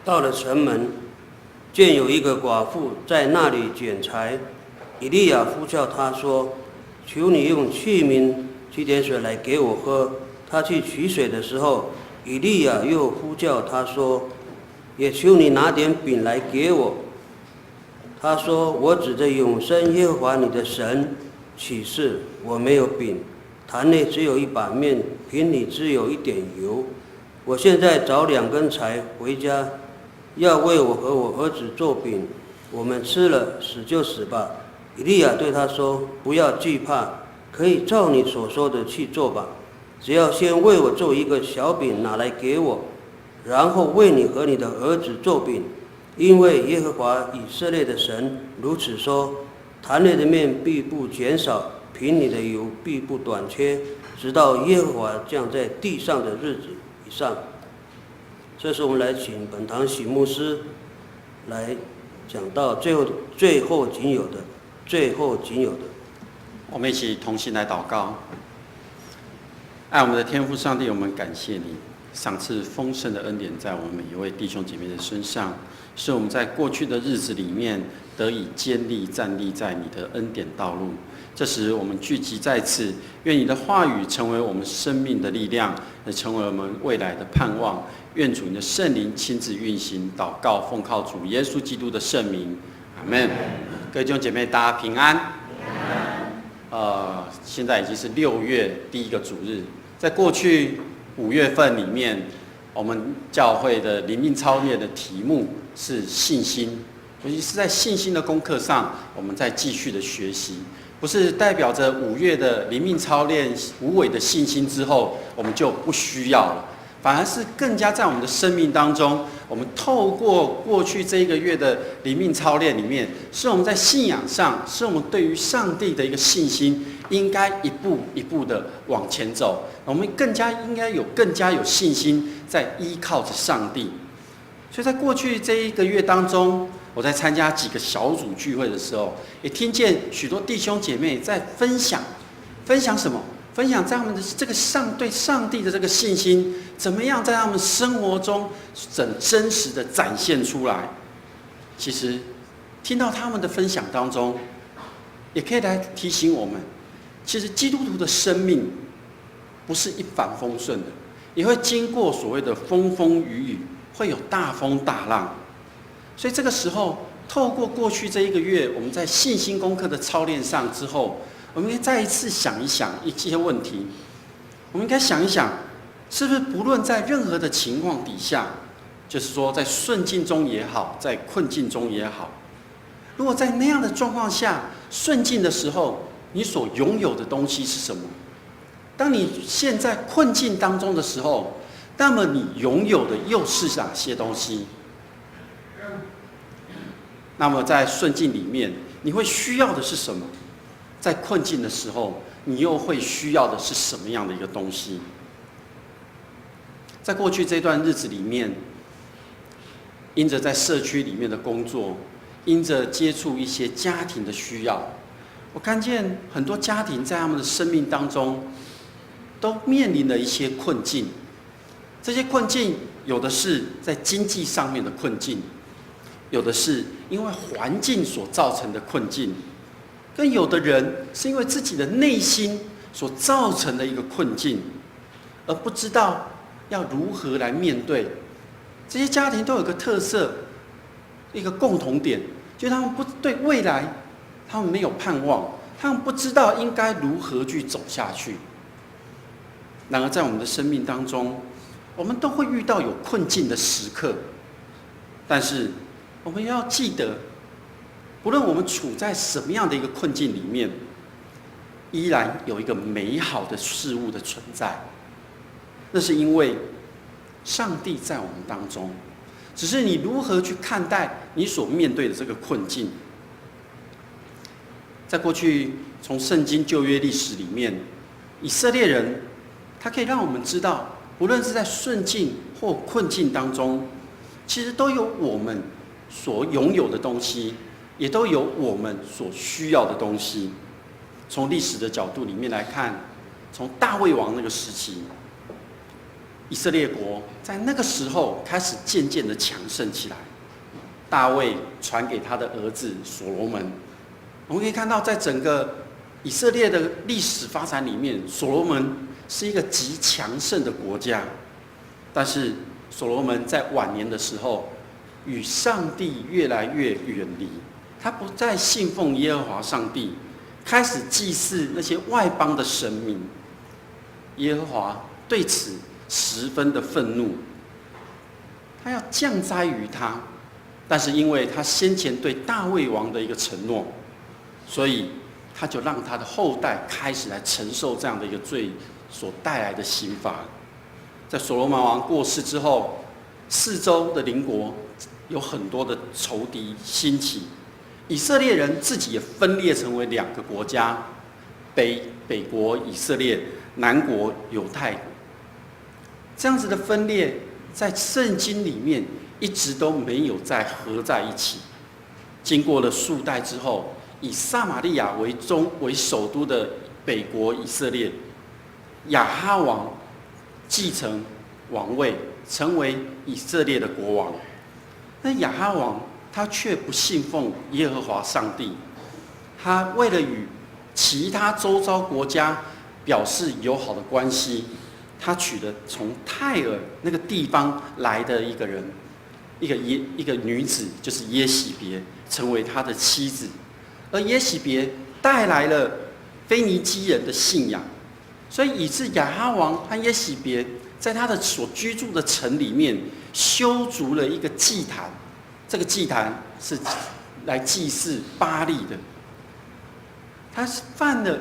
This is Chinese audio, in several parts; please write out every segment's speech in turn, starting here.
到了城门，见有一个寡妇在那里捡柴。以利亚呼叫他说：“求你用器皿取点水来给我喝。”他去取水的时候，以利亚又呼叫他说：“也求你拿点饼来给我。”他说：“我指着永生耶和华你的神起誓，我没有饼，坛内只有一把面，瓶里只有一点油。我现在找2根柴回家，要为我和我儿子做饼，我们吃了，死就死吧。”以利亚对他说：“不要惧怕，可以照你所说的去做吧。只要先为我做一个小饼拿来给我，然后为你和你的儿子做饼。因为耶和华以色列的神如此说：坛内的面必不减少，瓶里的油必不短缺，直到耶和华降在地上的日子以上。”这是我们来请本堂许牧师来讲到最后仅有的。我们一起同心来祷告。爱我们的天父上帝，我们感谢你赏赐丰盛的恩典在我们每一位弟兄姐妹的身上，使我们在过去的日子里面得以坚立站立在你的恩典道路。这时我们聚集在此，愿你的话语成为我们生命的力量，也成为我们未来的盼望。愿主你的圣灵亲自运行。祷告奉靠主耶稣基督的圣名，阿们。各位弟兄姐妹，大家平安。现在已经是6月第1个主日。在过去5月份里面，我们教会的灵命操练的题目是信心，尤其是在信心的功课上，我们在继续的学习。不是代表着5月的灵命操练无伪的信心之后，我们就不需要了，反而是更加在我们的生命当中，我们透过过去这1个月的灵命操练里面，是我们在信仰上，是我们对于上帝的一个信心，应该一步一步的往前走。我们更加有信心，在依靠着上帝。所以在过去这1个月当中，我在参加几个小组聚会的时候，也听见许多弟兄姐妹在分享什么？分享在他们的这个对上帝的这个信心，怎么样在他们生活中真实的展现出来。其实听到他们的分享当中，也可以来提醒我们，其实基督徒的生命不是一帆风顺的，也会经过所谓的风风雨雨，会有大风大浪。所以这个时候，透过过去这1个月，我们在信心功课的操练上之后，我们应该再一次想一想一些问题。我们应该想一想，是不是不论在任何的情况底下，就是说在顺境中也好，在困境中也好，如果在那样的状况下，顺境的时候，你所拥有的东西是什么？当你现在困境当中的时候，那么你拥有的又是哪些东西？那么在顺境里面，你会需要的是什么？在困境的时候，你又会需要的是什么样的一个东西？在过去这段日子里面，因着在社区里面的工作，因着接触一些家庭的需要，我看见很多家庭在他们的生命当中都面临了一些困境。这些困境有的是在经济上面的困境，有的是因为环境所造成的困境，更有的人是因为自己的内心所造成的一个困境，而不知道要如何来面对。这些家庭都有一个特色，一个共同点，就是他们不对未来，他们没有盼望，他们不知道应该如何去走下去。然而在我们的生命当中，我们都会遇到有困境的时刻，但是我们要记得，不论我们处在什么样的一个困境里面，依然有一个美好的事物的存在。那是因为上帝在我们当中，只是你如何去看待你所面对的这个困境。在过去从圣经旧约历史里面，以色列人他可以让我们知道，不论是在顺境或困境当中，其实都有我们所拥有的东西，也都有我们所需要的东西。从历史的角度里面来看，从大卫王那个时期，以色列国在那个时候开始渐渐的强盛起来。大卫传给他的儿子所罗门，我们可以看到，在整个以色列的历史发展里面，所罗门是一个极强盛的国家。但是所罗门在晚年的时候，与上帝越来越远离，他不再信奉耶和华上帝，开始祭祀那些外邦的神明。耶和华对此十分的愤怒，他要降灾于他。但是因为他先前对大卫王的一个承诺，所以他就让他的后代开始来承受这样的一个罪所带来的刑罚。在所罗门王过世之后，四周的邻国有很多的仇敌兴起，以色列人自己也分裂成为两个国家，北国以色列，南国犹太国。这样子的分裂在圣经里面一直都没有再合在一起。经过了数代之后，以撒玛利亚为首都的北国以色列，亚哈王继承王位，成为以色列的国王。那亚哈王他却不信奉耶和华上帝，他为了与其他周遭国家表示友好的关系，他娶了从泰尔那个地方来的一个人，一个女子，就是耶洗别，成为他的妻子。而耶洗别带来了腓尼基人的信仰，所以以致亚哈王和耶洗别在他的所居住的城里面修筑了一个祭坛，这个祭坛是来祭祀巴力的。他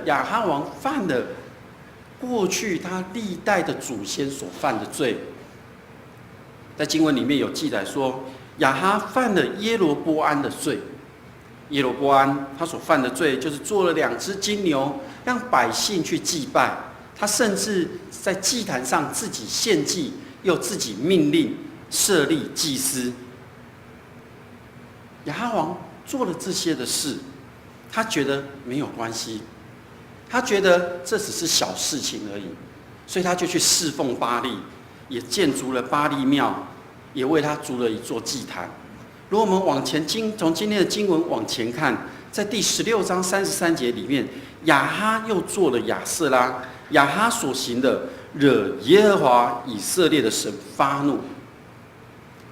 亚哈王犯了过去他历代的祖先所犯的罪。在经文里面有记载说，亚哈犯了耶罗波安的罪。耶罗波安他所犯的罪就是做了2只金牛，让百姓去祭拜。他甚至在祭坛上自己献祭，又自己命令设立祭司。亚哈王做了这些的事，他觉得没有关系，他觉得这只是小事情而已，所以他就去侍奉巴力，也建筑了巴力庙，也为他筑了一座祭坛。如果我们往前从今天的经文往前看，在第16章33节里面，亚哈又做了亚瑟拉。亚哈所行的惹耶和华以色列的神发怒，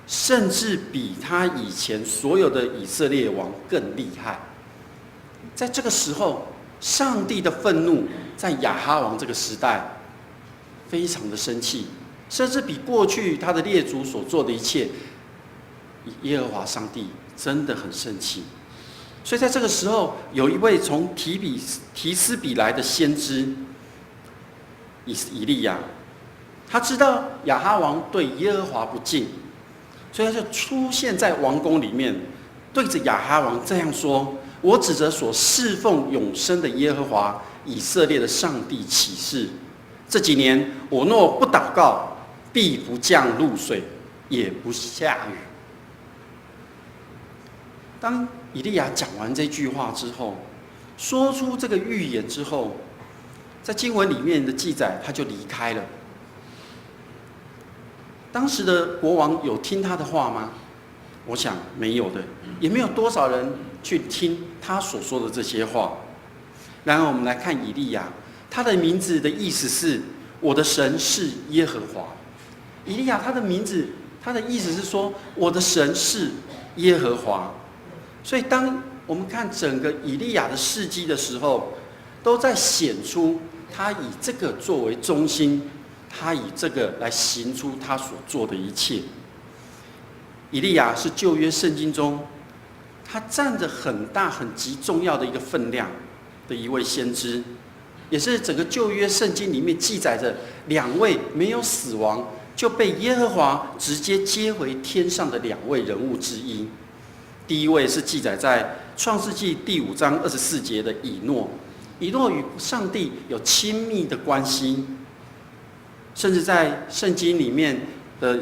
甚至比他以前所有的以色列王更厉害。在这个时候，上帝的愤怒在亚哈王这个时代非常的生气，甚至比过去他的列祖所做的一切，耶和华上帝真的很生气。所以在这个时候，有一位从提斯比来的先知以利亚，他知道亚哈王对耶和华不敬，所以他就出现在王宫里面，对着亚哈王这样说：我指着所侍奉永生的耶和华以色列的上帝起誓，这几年我若不祷告，必不降露水，也不下雨。当以利亚讲完这句话之后，说出这个预言之后，在经文里面的记载，他就离开了。当时的国王有听他的话吗？我想没有的，也没有多少人去听他所说的这些话。然而我们来看以利亚，他的名字的意思是我的神是耶和华。以利亚他的名字，他的意思是说我的神是耶和华。所以当我们看整个以利亚的事迹的时候，都在显出他以这个作为中心，他以这个来行出他所做的一切。以利亚是旧约圣经中他占着很大很极重要的一个分量的一位先知，也是整个旧约圣经里面记载着2位没有死亡就被耶和华直接接回天上的2位人物之一。第一位是记载在创世纪第5章24节的以诺。以诺与上帝有亲密的关系，甚至在圣经里面的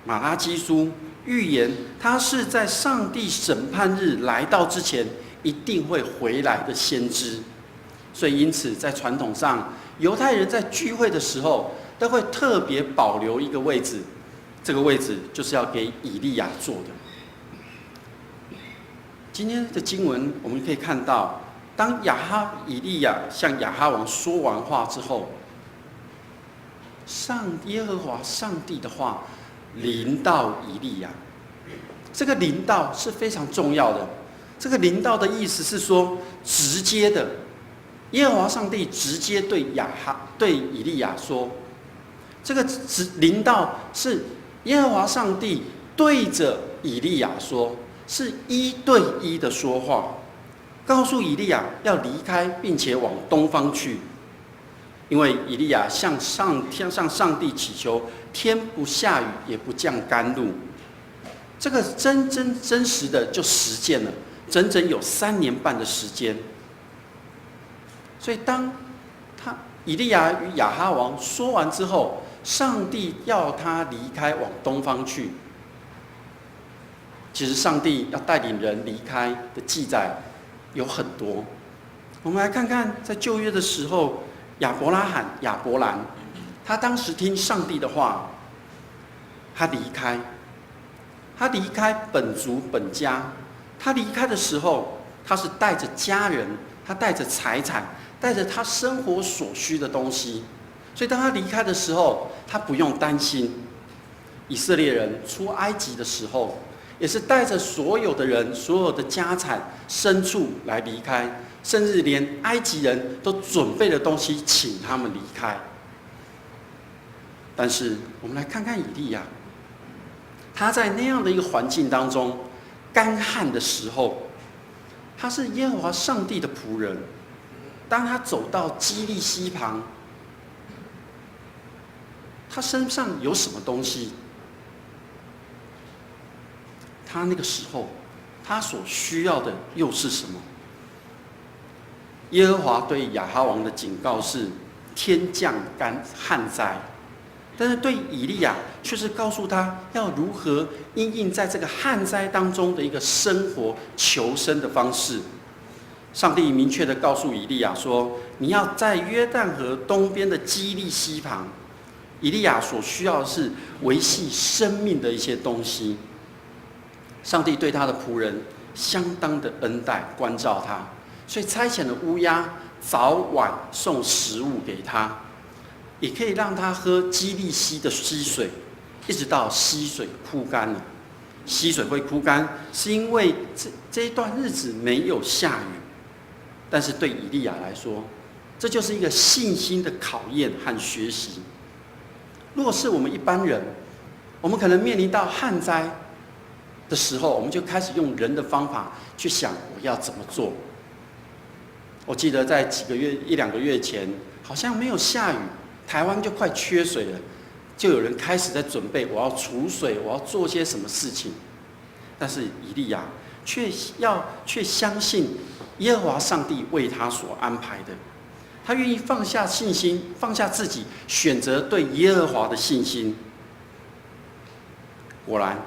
马拉基书预言，他是在上帝审判日来到之前一定会回来的先知。所以因此在传统上，犹太人在聚会的时候，都会特别保留一个位置，这个位置就是要给以利亚做的。今天的经文我们可以看到，当以利亚向亚哈王说完话之后，耶和华上帝的话临到以利亚。这个临到是非常重要的。这个临到的意思是说，直接的，耶和华上帝直接对以利亚说，这个临到是耶和华上帝对着以利亚说，是1对1的说话，告诉以利亚要离开，并且往东方去。因为以利亚向上帝祈求，天不下雨也不降甘露。这个真实的就实践了，整整有3年半的时间。所以当以利亚与亚哈王说完之后，上帝要他离开，往东方去。其实上帝要带领人离开的记载有很多。我们来看看，在旧约的时候，亚伯兰，他当时听上帝的话，他离开本族本家。他离开的时候，他是带着家人，他带着财产，带着他生活所需的东西。所以当他离开的时候，他不用担心。以色列人出埃及的时候，也是带着所有的人、所有的家产、牲畜来离开，甚至连埃及人都准备了东西请他们离开。但是我们来看看以利亚，他在那样的一个环境当中，干旱的时候，他是耶和华上帝的仆人。当他走到基利溪旁，他身上有什么东西？他那个时候，他所需要的又是什么？耶和华对亚哈王的警告是天降旱灾，但是对以利亚却是告诉他要如何因应在这个旱灾当中的一个生活求生的方式。上帝明确的告诉以利亚说，你要在约旦河东边的基利溪旁。以利亚所需要的是维系生命的一些东西。上帝对他的仆人相当的恩待关照他，所以差遣了乌鸦早晚送食物给他，也可以让他喝基利溪的溪水，一直到溪水枯干了。溪水会枯干，是因为这一段日子没有下雨。但是对以利亚来说，这就是一个信心的考验和学习。若是我们一般人，我们可能面临到旱灾的时候，我们就开始用人的方法去想我要怎么做。我记得在1、2个月前，好像没有下雨，台湾就快缺水了，就有人开始在准备我要储水，我要做些什么事情。但是以利亚却相信耶和华上帝为他所安排的，他愿意放下信心，放下自己，选择对耶和华的信心。果然，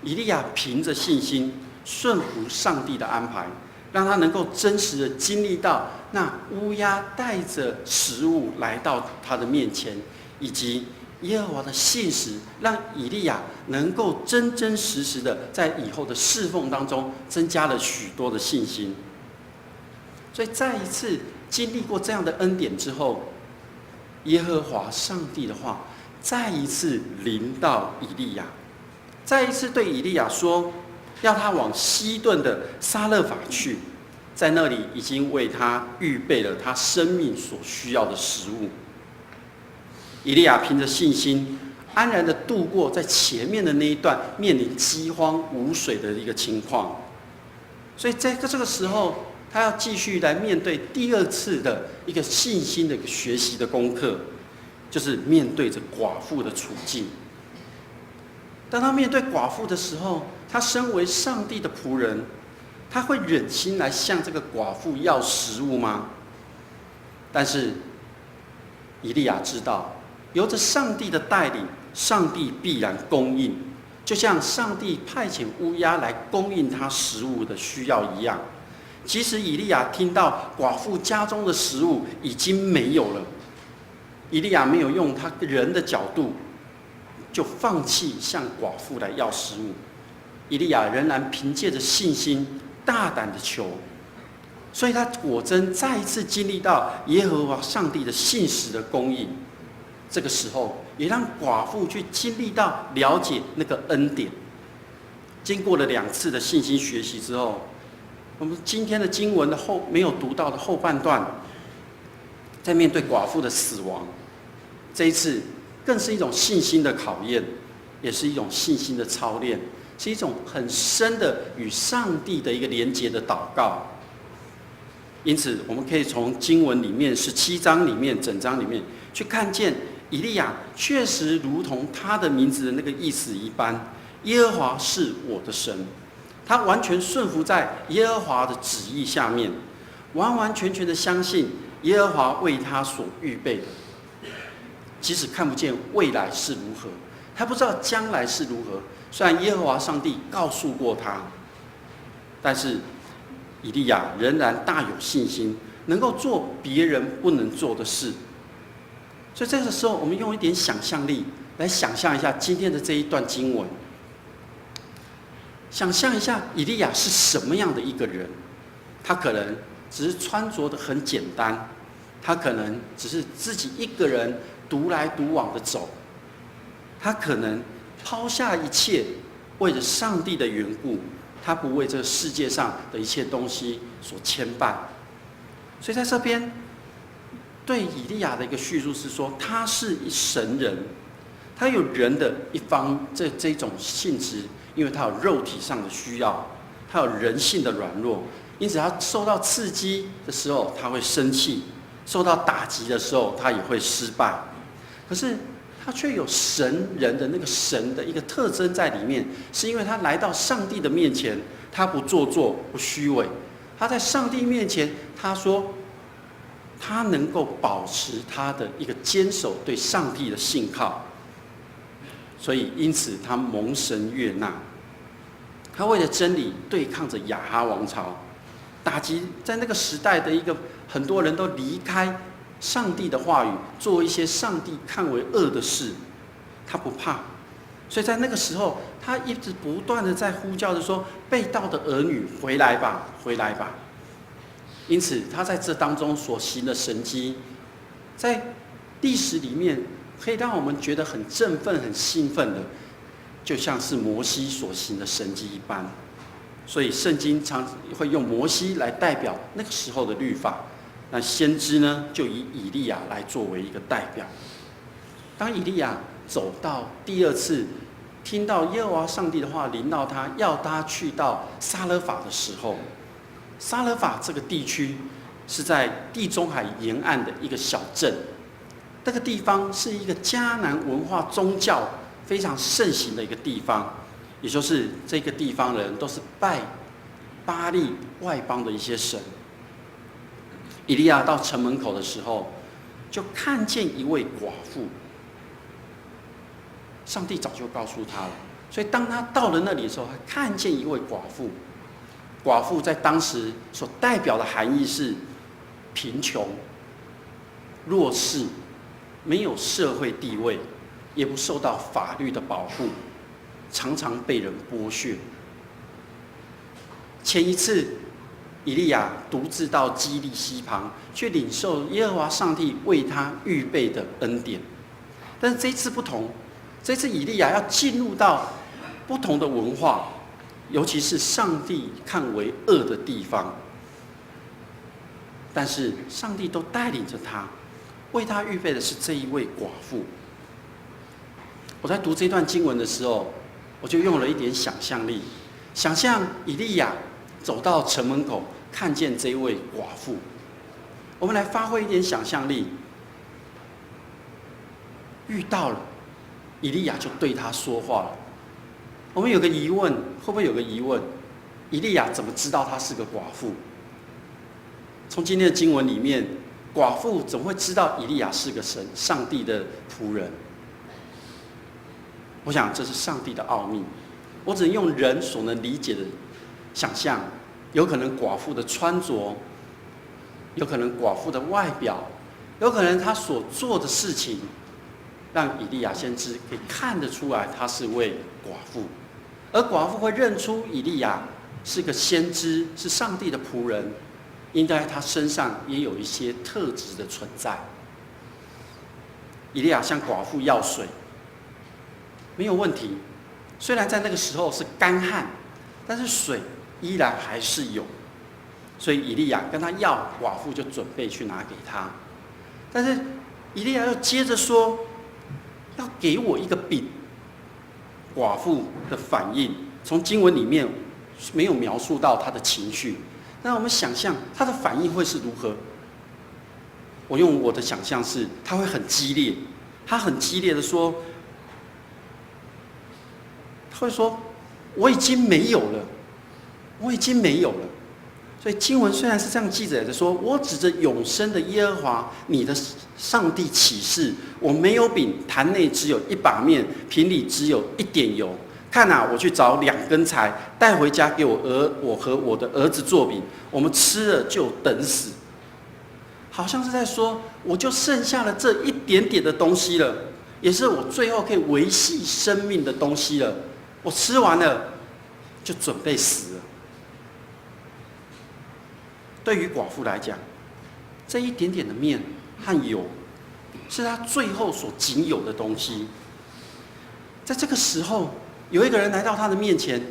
以利亚凭着信心顺服上帝的安排，让他能够真实的经历到那乌鸦带着食物来到他的面前，以及耶和华的信实，让以利亚能够真真实实的在以后的侍奉当中增加了许多的信心。所以再一次经历过这样的恩典之后，耶和华上帝的话再一次临到以利亚，再一次对以利亚说，要他往西顿的撒勒法去，在那里已经为他预备了他生命所需要的食物。以利亚凭着信心，安然的度过在前面的那一段面临饥荒无水的一个情况。所以在这个时候，他要继续来面对第2次的一个信心的学习的功课，就是面对着寡妇的处境。当他面对寡妇的时候，他身为上帝的仆人，他会忍心来向这个寡妇要食物吗？但是以利亚知道，由着上帝的带领，上帝必然供应，就像上帝派遣乌鸦来供应他食物的需要一样。即使以利亚听到寡妇家中的食物已经没有了，以利亚没有用他人的角度，就放弃向寡妇来要食物。以利亚仍然凭借着信心，大胆的求，所以他果真再一次经历到耶和华上帝的信实的供应。这个时候，也让寡妇去经历到了解那个恩典。经过了2次的信心学习之后，我们今天的经文的没有读到的后半段，在面对寡妇的死亡，这一次更是一种信心的考验，也是一种信心的操练，是一种很深的与上帝的一个连结的祷告。因此，我们可以从经文里面17章里面整章里面去看见，以利亚确实如同他的名字的那个意思一般，耶和华是我的神，他完全顺服在耶和华的旨意下面，完完全全的相信耶和华为他所预备的。即使看不见未来是如何，他不知道将来是如何，虽然耶和华上帝告诉过他，但是以利亚仍然大有信心，能够做别人不能做的事。所以这个时候，我们用一点想象力来想象一下今天的这一段经文，想象一下以利亚是什么样的一个人。他可能只是穿着的很简单，他可能只是自己一个人独来独往的走，他可能抛下一切，为了上帝的缘故，他不为这个世界上的一切东西所牵绊。所以在这边对以利亚的一个叙述是说，他是一神人，他有人的一方这种性质，因为他有肉体上的需要，他有人性的软弱，因此他受到刺激的时候他会生气，受到打击的时候他也会失败。可是他却有神人的那个神的一个特征在里面，是因为他来到上帝的面前，他不做作不虚伪，他在上帝面前，他说他能够保持他的一个坚守对上帝的信靠，所以因此他蒙神悦纳。他为了真理对抗着亚哈王朝，打击在那个时代的一个很多人都离开上帝的话语，做一些上帝看为恶的事，他不怕。所以在那个时候，他一直不断的在呼叫着说：“被盗的儿女，回来吧，回来吧。”因此，他在这当中所行的神迹，在历史里面可以让我们觉得很振奋、很兴奋的，就像是摩西所行的神迹一般。所以，圣经常会用摩西来代表那个时候的律法。那先知呢，就以以利亚来作为一个代表。当以利亚走到第2次，听到耶和华上帝的话临到他，要他去到撒勒法的时候，撒勒法这个地区是在地中海沿岸的一个小镇，这个地方是一个迦南文化宗教非常盛行的一个地方，也就是这个地方的人都是拜巴力外邦的一些神。以利亚到城门口的时候，就看见一位寡妇。上帝早就告诉他了，所以当他到了那里的时候，他看见一位寡妇。寡妇在当时所代表的含义是贫穷、弱势，没有社会地位，也不受到法律的保护，常常被人剥削。前一次以利亚独自到基利溪旁去领受耶和华上帝为他预备的恩典，但是这一次不同，这次以利亚要进入到不同的文化，尤其是上帝看为恶的地方，但是上帝都带领着他，为他预备的是这一位寡妇。我在读这段经文的时候，我就用了一点想象力，想象以利亚走到城门口，看见这位寡妇。我们来发挥一点想象力，遇到了，以利亚就对他说话了。我们有个疑问，会不会有个疑问？以利亚怎么知道她是个寡妇？从今天的经文里面，寡妇怎么会知道以利亚是个上帝的仆人？我想这是上帝的奥秘，我只能用人所能理解的想象，有可能寡妇的穿着，有可能寡妇的外表，有可能他所做的事情，让以利亚先知可以看得出来他是位寡妇，而寡妇会认出以利亚是个先知，是上帝的仆人，应该他身上也有一些特质的存在。以利亚向寡妇要水，没有问题。虽然在那个时候是干旱，但是水依然还是有。所以以利亚跟他要，寡妇就准备去拿给他。但是以利亚又接着说，要给我一个饼。寡妇的反应，从经文里面没有描述到她的情绪，但我们想象她的反应会是如何？我用我的想象是，她会很激烈，她很激烈的说，她会说：“我已经没有了，我已经没有了。”所以经文虽然是这样记载的说：“我指着永生的耶和华你的上帝起誓，我没有饼，坛内只有一把面，瓶里只有一点油。看啊，我去找2根柴，带回家给我和我的儿子做饼，我们吃了就等死。”好像是在说，我就剩下了这一点点的东西了，也是我最后可以维系生命的东西了。我吃完了，就准备死了。对于寡妇来讲，这一点点的面和油，是她最后所仅有的东西。在这个时候，有一个人来到她的面前，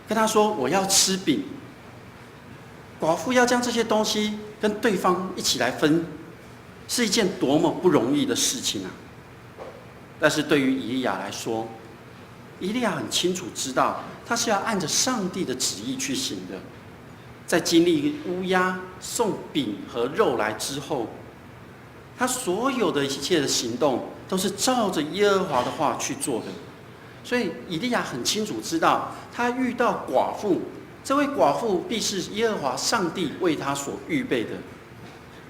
跟她说：“我要吃饼。”寡妇要将这些东西跟对方一起来分，是一件多么不容易的事情啊！但是对于以利亚来说，以利亚很清楚知道，他是要按着上帝的旨意去行的。在经历乌鸦送饼和肉来之后，他所有的一切的行动都是照着耶和华的话去做的。所以以利亚很清楚知道，他遇到寡妇，这位寡妇必是耶和华上帝为他所预备的，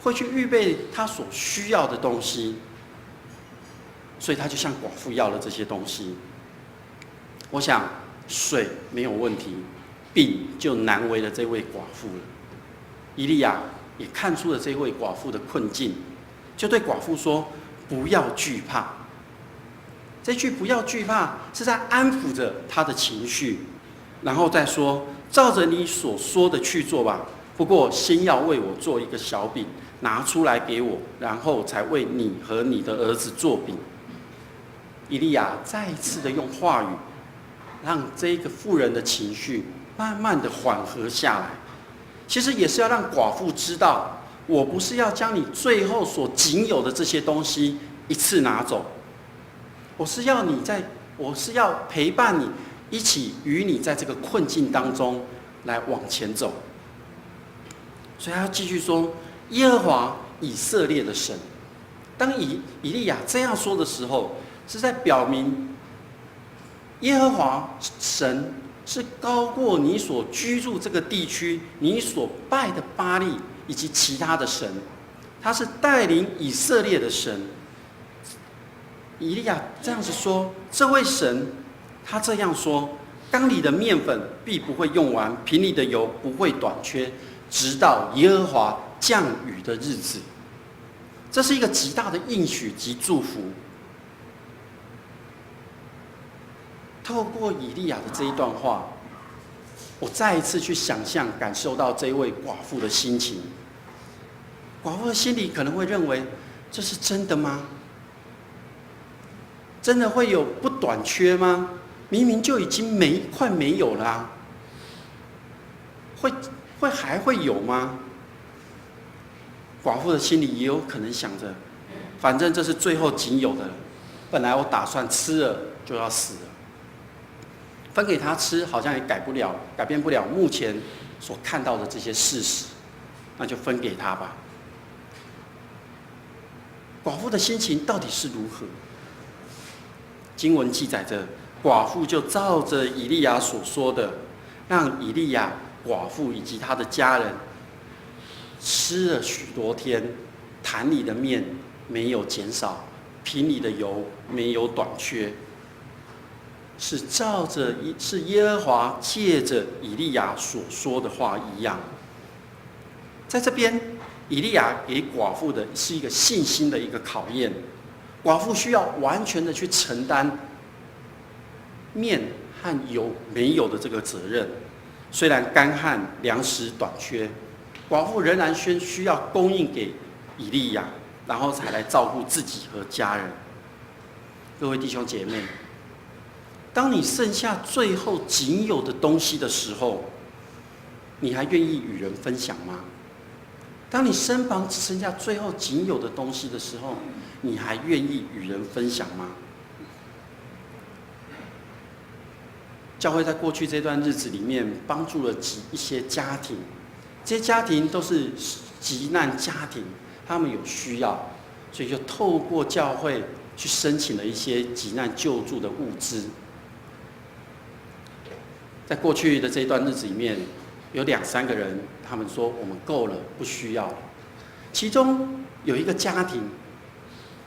会去预备他所需要的东西。所以他就向寡妇要了这些东西。我想水没有问题，饼就难为了这位寡妇了。以利亚也看出了这位寡妇的困境，就对寡妇说：“不要惧怕。”这句“不要惧怕”是在安抚着她的情绪，然后再说：“照着你所说的去做吧。不过先要为我做一个小饼，拿出来给我，然后才为你和你的儿子做饼。”以利亚再一次的用话语，让这个妇人的情绪慢慢的缓和下来。其实也是要让寡妇知道，我不是要将你最后所仅有的这些东西一次拿走，我是要陪伴你，一起与你在这个困境当中来往前走。所以他要继续说：“耶和华以色列的神。”当以利亚这样说的时候，是在表明耶和华神是高过你所居住这个地区，你所拜的巴力以及其他的神，他是带领以色列的神。以利亚这样子说，这位神他这样说：缸里的面粉必不会用完，瓶里的油不会短缺，直到耶和华降雨的日子。这是一个极大的应许及祝福。透过以利亚的这一段话，我再一次去想象、感受到这位寡妇的心情。寡妇的心里可能会认为：这是真的吗？真的会有不短缺吗？明明就已经快没有了啊，还会有吗？寡妇的心里也有可能想着：反正这是最后仅有的了，本来我打算吃了就要死了。分给他吃，好像也改变不了目前所看到的这些事实，那就分给他吧。寡妇的心情到底是如何？经文记载着，寡妇就照着以利亚所说的，让以利亚、寡妇以及他的家人吃了许多天，坛里的面没有减少，瓶里的油没有短缺。是耶和华借着以利亚所说的话一样。在这边，以利亚给寡妇的是一个信心的一个考验，寡妇需要完全的去承担面和油没有的这个责任。虽然干旱粮食短缺，寡妇仍然需要供应给以利亚，然后才来照顾自己和家人。各位弟兄姐妹，当你剩下最后仅有的东西的时候，你还愿意与人分享吗？当你身旁只剩下最后仅有的东西的时候，你还愿意与人分享吗？教会在过去这段日子里面帮助了一些家庭，这些家庭都是急难家庭，他们有需要，所以就透过教会去申请了一些急难救助的物资。在过去的这一段日子里面，有2-3个人，他们说我们够了，不需要了。其中有一个家庭，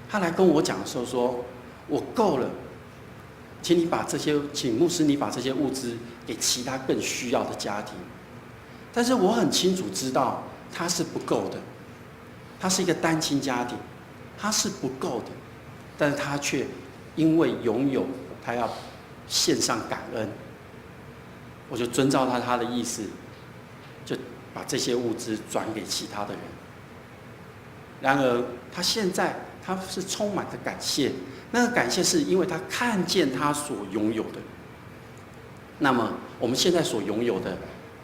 他来跟我讲的时候说：“我够了，请牧师你把这些物资给其他更需要的家庭。”但是我很清楚知道他是不够的，他是一个单亲家庭，他是不够的，但是他却因为拥有，他要献上感恩。我就遵照他的意思，就把这些物资转给其他的人。然而他现在他是充满着感谢，那个感谢是因为他看见他所拥有的。那么我们现在所拥有的，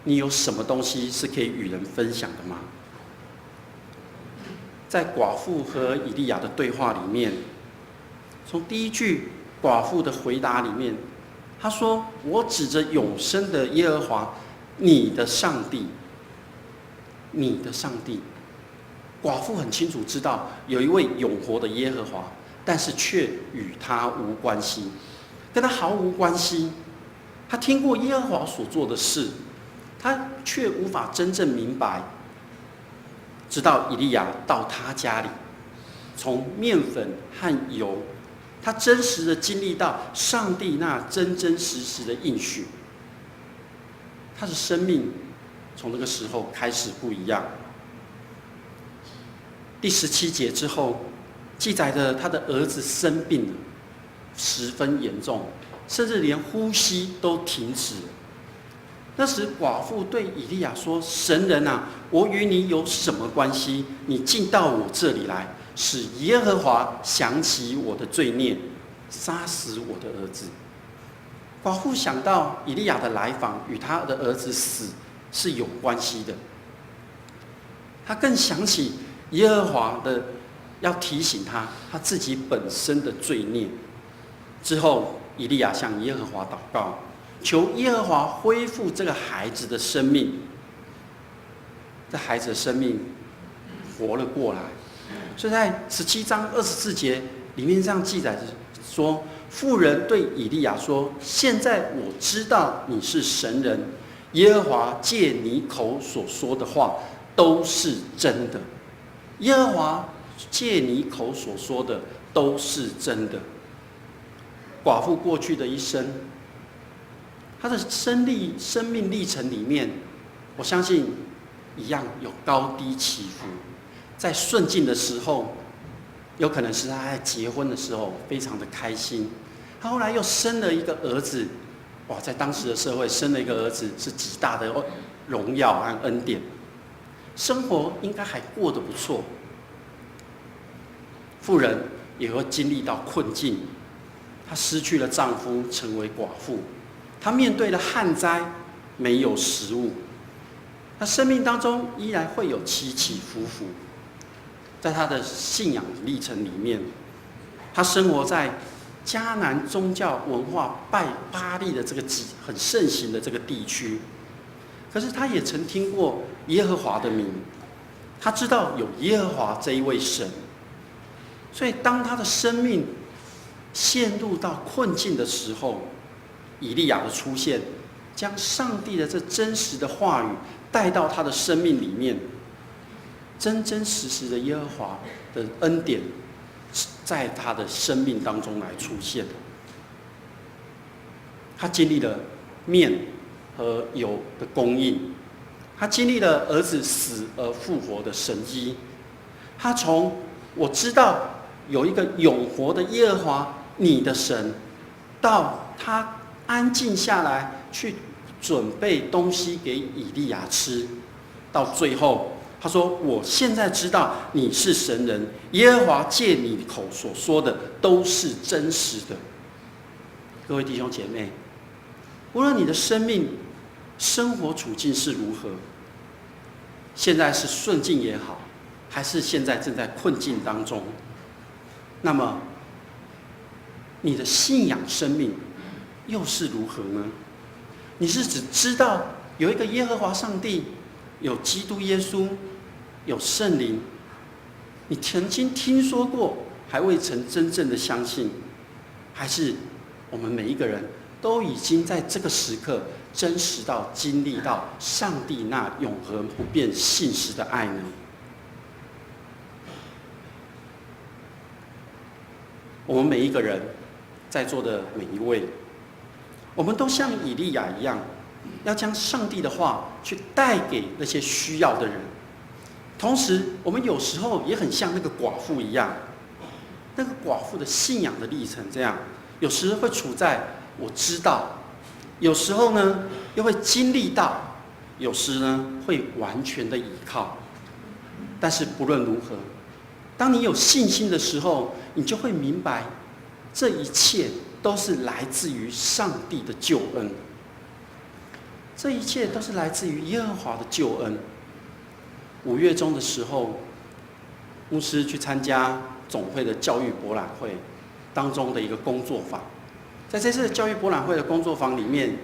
你有什么东西是可以与人分享的吗？在寡妇和以利亚的对话里面，从第一句寡妇的回答里面，他说：“我指着永生的耶和华，你的上帝，你的上帝。”寡妇很清楚知道有一位永活的耶和华，但是却与他无关系，跟他毫无关系。他听过耶和华所做的事，他却无法真正明白。直到以利亚到他家里，从面粉和油，他真实的经历到上帝那真真实实的应许，他的生命从那个时候开始不一样。第17节之后，记载着他的儿子生病了，十分严重，甚至连呼吸都停止了。那时寡妇对以利亚说：“神人啊，我与你有什么关系？你进到我这里来，使耶和华想起我的罪孽，杀死我的儿子。”寡妇想到以利亚的来访与他的儿子死是有关系的，他更想起耶和华的要提醒他自己本身的罪孽。之后，以利亚向耶和华祷告，求耶和华恢复这个孩子的生命。这孩子的生命活了过来。所以在17章24节里面这样记载着说，妇人对以利亚说：“现在我知道你是神人，耶和华借你口所说的话都是真的。耶和华借你口所说的都是真的。”寡妇过去的一生，她的生命历程里面，我相信一样有高低起伏。在顺境的时候，有可能是她在结婚的时候非常的开心，她后来又生了一个儿子，哇，在当时的社会生了一个儿子是极大的荣耀和恩典，生活应该还过得不错。妇人也会经历到困境，她失去了丈夫，成为寡妇，她面对了旱灾，没有食物，她生命当中依然会有起起伏伏。在她的信仰历程里面，她生活在迦南宗教文化拜巴力的这个很盛行的这个地区，可是她也曾听过耶和华的名，她知道有耶和华这一位神。所以当她的生命陷入到困境的时候，以利亚的出现将上帝的这真实的话语带到她的生命里面，真真实实的耶和华的恩典在她的生命当中来出现。她经历了面和油的供应，他经历了儿子死而复活的神迹。他从我知道有一个永活的耶和华你的神，到他安静下来去准备东西给以利亚吃，到最后他说：“我现在知道你是神人，耶和华借你口所说的都是真实的。”各位弟兄姐妹，无论你的生命、生活处境是如何，现在是顺境也好，还是现在正在困境当中，那么你的信仰生命又是如何呢？你是只知道有一个耶和华上帝，有基督耶稣，有圣灵，你曾经听说过，还未曾真正的相信，还是我们每一个人都已经在这个时刻真实到经历到上帝那永恒不变信实的爱呢？我们每一个人在座的每一位，我们都像以利亚一样，要将上帝的话去带给那些需要的人。同时，我们有时候也很像那个寡妇一样，那个寡妇的信仰的历程这样，有时会处在我知道，有时候呢又会经历到，有时呢会完全的倚靠。但是不论如何，当你有信心的时候，你就会明白，这一切都是来自于上帝的救恩，这一切都是来自于耶和华的救恩。5月中的时候，牧师去参加总会的教育博览会当中的一个工作坊，在这次教育博览会的工作坊里面，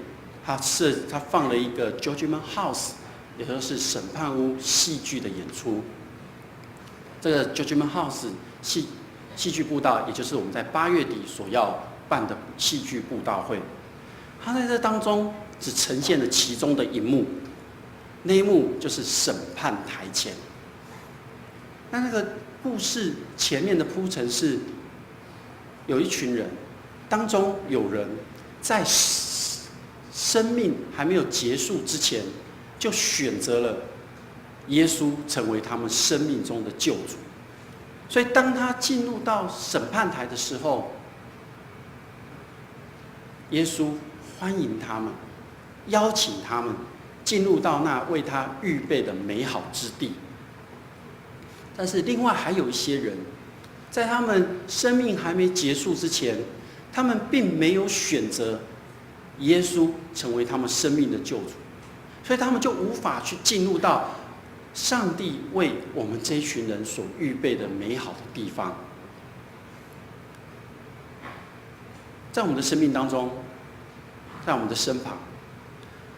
他放了一个 Judgment House， 也就是审判屋戏剧的演出。这个 Judgment House 戏剧布道，也就是我们在8月底所要办的戏剧布道会，他在这当中只呈现了其中的一幕，那一幕就是审判台前。那个故事前面的铺陈是，有一群人，当中有人在生命还没有结束之前，就选择了耶稣成为他们生命中的救主。所以当他进入到审判台的时候，耶稣欢迎他们，邀请他们进入到那为他预备的美好之地。但是另外还有一些人，在他们生命还没结束之前，他们并没有选择耶稣成为他们生命的救主，所以他们就无法去进入到上帝为我们这一群人所预备的美好的地方。在我们的生命当中，在我们的身旁，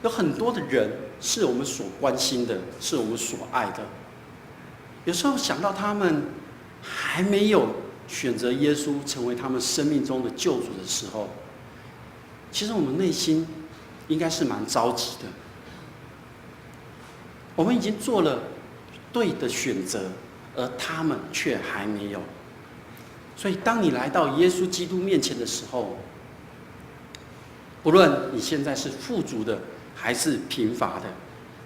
有很多的人是我们所关心的，是我们所爱的。有时候想到他们还没有选择耶稣成为他们生命中的救主的时候，其实我们内心应该是蛮着急的。我们已经做了对的选择，而他们却还没有。所以当你来到耶稣基督面前的时候，不论你现在是富足的还是贫乏的，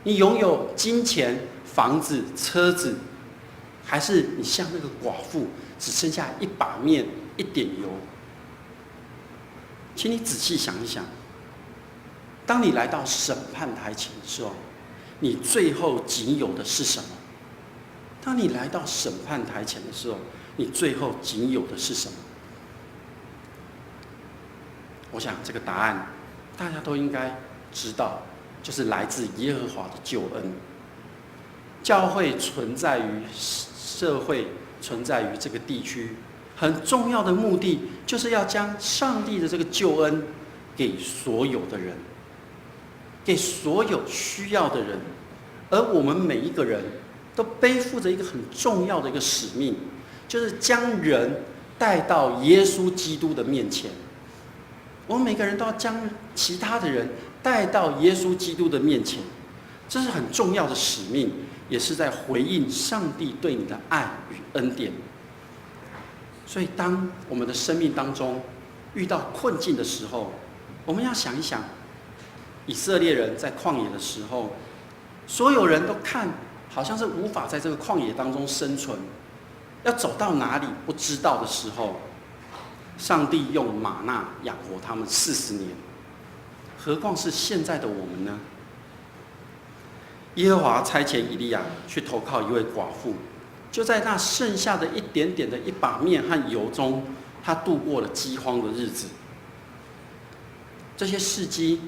你拥有金钱、房子、车子，还是你像那个寡妇只剩下一把面、一点油，请你仔细想一想，当你来到审判台前的时候，你最后仅有的是什么？当你来到审判台前的时候，你最后仅有的是什么？我想这个答案大家都应该知道，就是来自耶和华的救恩。教会存在于社会，存在于这个地区，很重要的目的就是要将上帝的这个救恩给所有的人，给所有需要的人。而我们每一个人都背负着一个很重要的一个使命，就是将人带到耶稣基督的面前。我们每个人都要将其他的人带到耶稣基督的面前，这是很重要的使命，也是在回应上帝对你的爱与恩典。所以当我们的生命当中遇到困境的时候，我们要想一想，以色列人在旷野的时候，所有人都看好像是无法在这个旷野当中生存，要走到哪里不知道的时候，上帝用玛纳养活他们40年，何况是现在的我们呢？耶和华差遣以利亚去投靠一位寡妇，就在那剩下的一点点的一把面和油中，他度过了饥荒的日子。这些事迹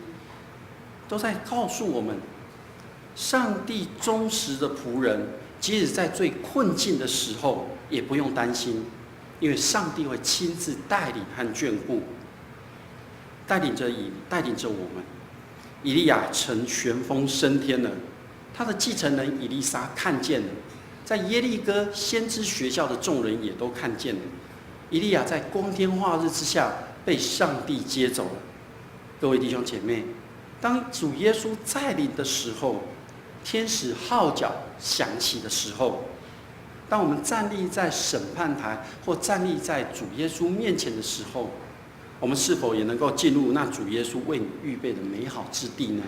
都在告诉我们，上帝忠实的仆人，即使在最困境的时候，也不用担心，因为上帝会亲自带领和眷顾，带领着我们。以利亚乘旋风升天了，他的继承人以利沙看见了，在耶利哥先知学校的众人也都看见了。以利亚在光天化日之下被上帝接走了。各位弟兄姐妹，当主耶稣再临的时候，天使号角响起的时候，当我们站立在审判台或站立在主耶稣面前的时候，我们是否也能够进入那主耶稣为你预备的美好之地呢？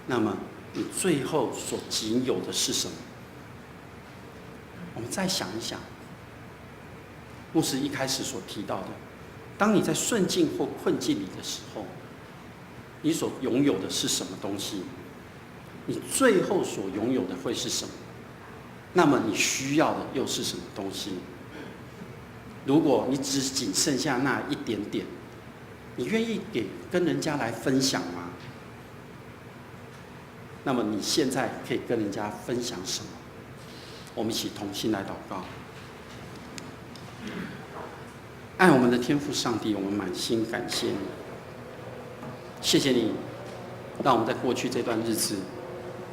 那么你最后所仅有的是什么？我们再想一想，牧师一开始所提到的，当你在顺境或困境里的时候，你所拥有的是什么东西？你最后所拥有的会是什么？那么你需要的又是什么东西？如果你仅剩下那一点点，你愿意跟人家来分享吗？那么你现在可以跟人家分享什么？我们一起同心来祷告。爱我们的天父上帝，我们满心感谢你，谢谢你，让我们在过去这段日子，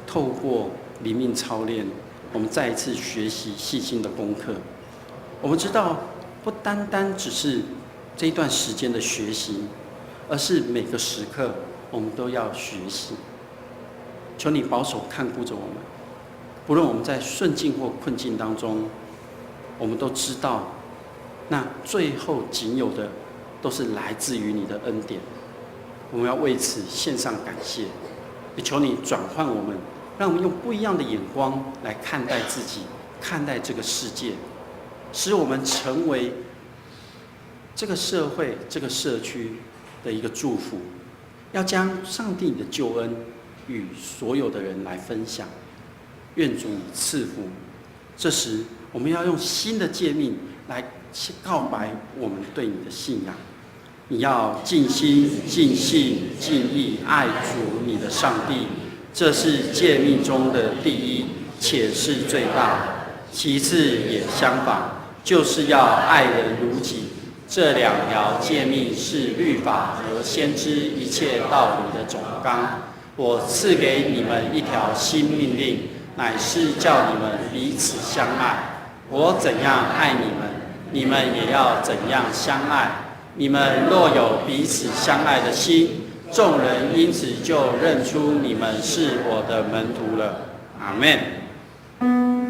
透过灵命操练，我们再一次学习细心的功课。我们知道，不单单只是这一段时间的学习，而是每个时刻我们都要学习。求你保守看顾着我们，不论我们在顺境或困境当中，我们都知道，那最后仅有的都是来自于你的恩典。我们要为此献上感谢，也求你转换我们，让我们用不一样的眼光来看待自己，看待这个世界，使我们成为这个社会、这个社区的一个祝福。要将上帝的救恩与所有的人来分享，愿主你赐福。这时，我们要用新的诫命来告白我们对你的信仰。你要尽心、尽性、尽意爱主你的上帝，这是诫命中的第一，且是最大。其次也相仿，就是要爱人如己。这2条诫命是律法和先知一切道理的总纲。我赐给你们一条新命令，乃是叫你们彼此相爱。我怎样爱你们，你们也要怎样相爱。你们若有彼此相爱的心，众人因此就认出你们是我的门徒了。阿们。